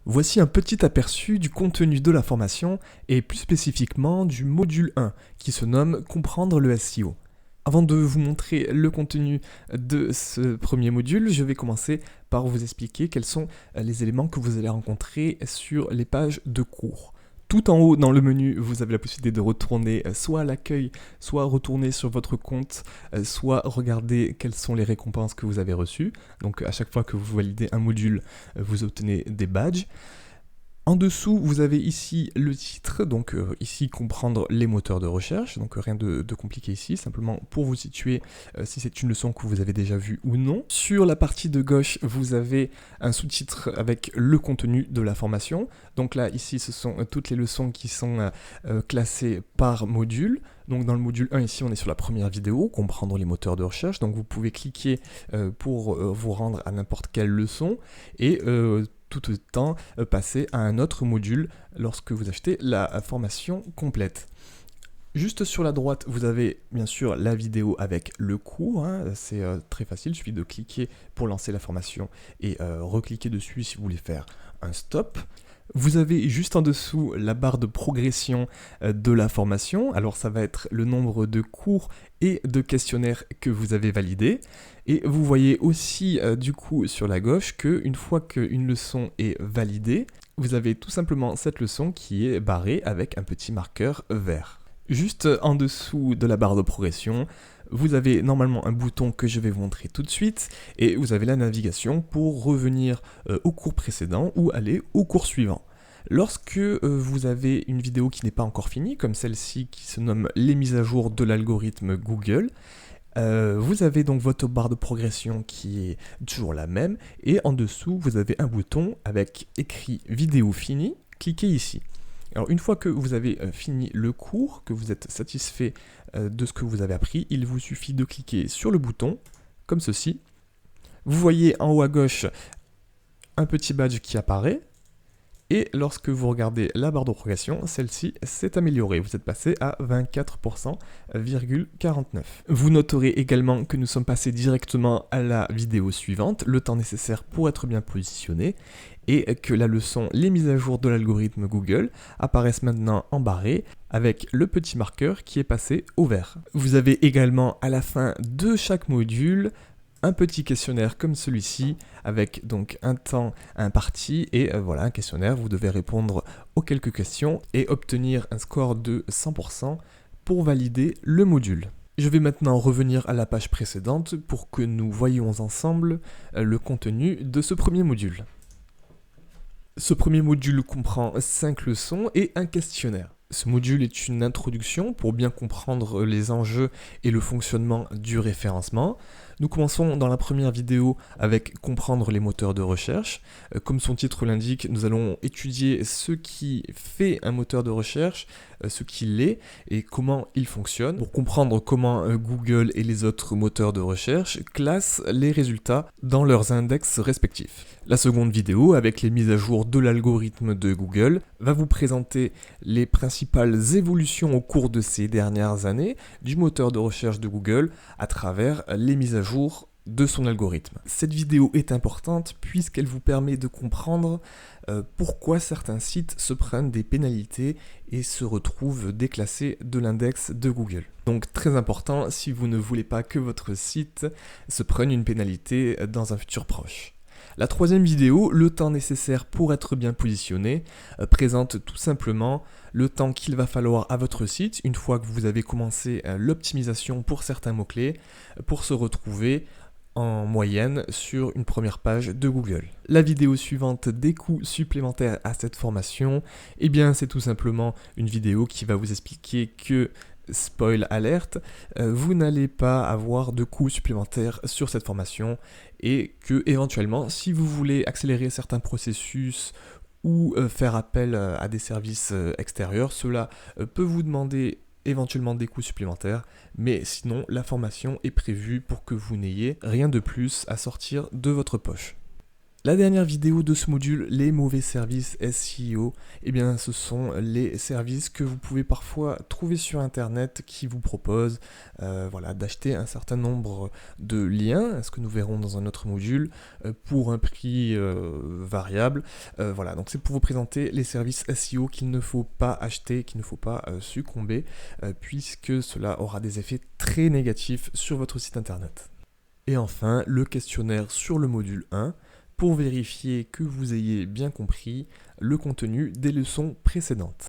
Voici un petit aperçu du contenu de la formation et plus spécifiquement du module 1 qui se nomme Comprendre le SEO. Avant de vous montrer le contenu de ce premier module, je vais commencer par vous expliquer quels sont les éléments que vous allez rencontrer sur les pages de cours. Tout en haut dans le menu, vous avez la possibilité de retourner soit à l'accueil, soit retourner sur votre compte, soit regarder quelles sont les récompenses que vous avez reçues. Donc à chaque fois que vous validez un module, vous obtenez des badges. En dessous, vous avez ici le titre, donc ici comprendre les moteurs de recherche, donc rien de compliqué ici, simplement pour vous situer si c'est une leçon que vous avez déjà vue ou non. Sur la partie de gauche, vous avez un sous-titre avec le contenu de la formation. Donc là, ici, ce sont toutes les leçons qui sont classées par module. Donc dans le module 1, ici, on est sur la première vidéo, comprendre les moteurs de recherche. Donc vous pouvez cliquer pour vous rendre à n'importe quelle leçon et tout autant passer à un autre module lorsque vous achetez la formation complète. Juste sur la droite, vous avez bien sûr la vidéo avec le cours, c'est très facile, il suffit de cliquer pour lancer la formation et recliquer dessus si vous voulez faire un stop. Vous avez juste en dessous la barre de progression de la formation. Alors ça va être le nombre de cours et de questionnaires que vous avez validés. Et vous voyez aussi du coup sur la gauche qu'une fois qu'une leçon est validée, vous avez tout simplement cette leçon qui est barrée avec un petit marqueur vert. Juste en dessous de la barre de progression, vous avez normalement un bouton que je vais vous montrer tout de suite et vous avez la navigation pour revenir au cours précédent ou aller au cours suivant. Lorsque vous avez une vidéo qui n'est pas encore finie, comme celle-ci qui se nomme « Les mises à jour de l'algorithme Google », vous avez donc votre barre de progression qui est toujours la même et en dessous vous avez un bouton avec écrit « Vidéo finie », cliquez ici. Alors une fois que vous avez fini le cours, que vous êtes satisfait de ce que vous avez appris, il vous suffit de cliquer sur le bouton, comme ceci. Vous voyez en haut à gauche un petit badge qui apparaît, et lorsque vous regardez la barre de progression, celle-ci s'est améliorée. Vous êtes passé à 24,49%. Vous noterez également que nous sommes passés directement à la vidéo suivante, le temps nécessaire pour être bien positionné, et que la leçon « Les mises à jour de l'algorithme Google » apparaissent maintenant en barré avec le petit marqueur qui est passé au vert. Vous avez également à la fin de chaque module un petit questionnaire comme celui-ci avec donc un temps imparti et voilà un questionnaire, vous devez répondre aux quelques questions et obtenir un score de 100% pour valider le module. Je vais maintenant revenir à la page précédente pour que nous voyions ensemble le contenu de ce premier module. Ce premier module comprend 5 leçons et un questionnaire. Ce module est une introduction pour bien comprendre les enjeux et le fonctionnement du référencement. Nous commençons dans la première vidéo avec comprendre les moteurs de recherche. Comme son titre l'indique, nous allons étudier ce qui fait un moteur de recherche, ce qu'il est et comment il fonctionne, pour comprendre comment Google et les autres moteurs de recherche classent les résultats dans leurs index respectifs. La seconde vidéo, avec les mises à jour de l'algorithme de Google, va vous présenter les principales évolutions au cours de ces dernières années du moteur de recherche de Google à travers les mises à jour de son algorithme. Cette vidéo est importante puisqu'elle vous permet de comprendre pourquoi certains sites se prennent des pénalités et se retrouvent déclassés de l'index de Google. Donc très important si vous ne voulez pas que votre site se prenne une pénalité dans un futur proche. La troisième vidéo, le temps nécessaire pour être bien positionné, présente tout simplement le temps qu'il va falloir à votre site, une fois que vous avez commencé l'optimisation pour certains mots-clés, pour se retrouver en moyenne sur une première page de Google. La vidéo suivante des coûts supplémentaires à cette formation, eh bien c'est tout simplement une vidéo qui va vous expliquer que spoil alert, vous n'allez pas avoir de coûts supplémentaires sur cette formation et que éventuellement si vous voulez accélérer certains processus ou faire appel à des services extérieurs, cela peut vous demander éventuellement des coûts supplémentaires, mais sinon la formation est prévue pour que vous n'ayez rien de plus à sortir de votre poche. La dernière vidéo de ce module, les mauvais services SEO, eh bien ce sont les services que vous pouvez parfois trouver sur internet qui vous proposent voilà, d'acheter un certain nombre de liens, ce que nous verrons dans un autre module, pour un prix variable. Voilà, donc c'est pour vous présenter les services SEO qu'il ne faut pas acheter, qu'il ne faut pas succomber, puisque cela aura des effets très négatifs sur votre site internet. Et enfin, le questionnaire sur le module 1, pour vérifier que vous ayez bien compris le contenu des leçons précédentes.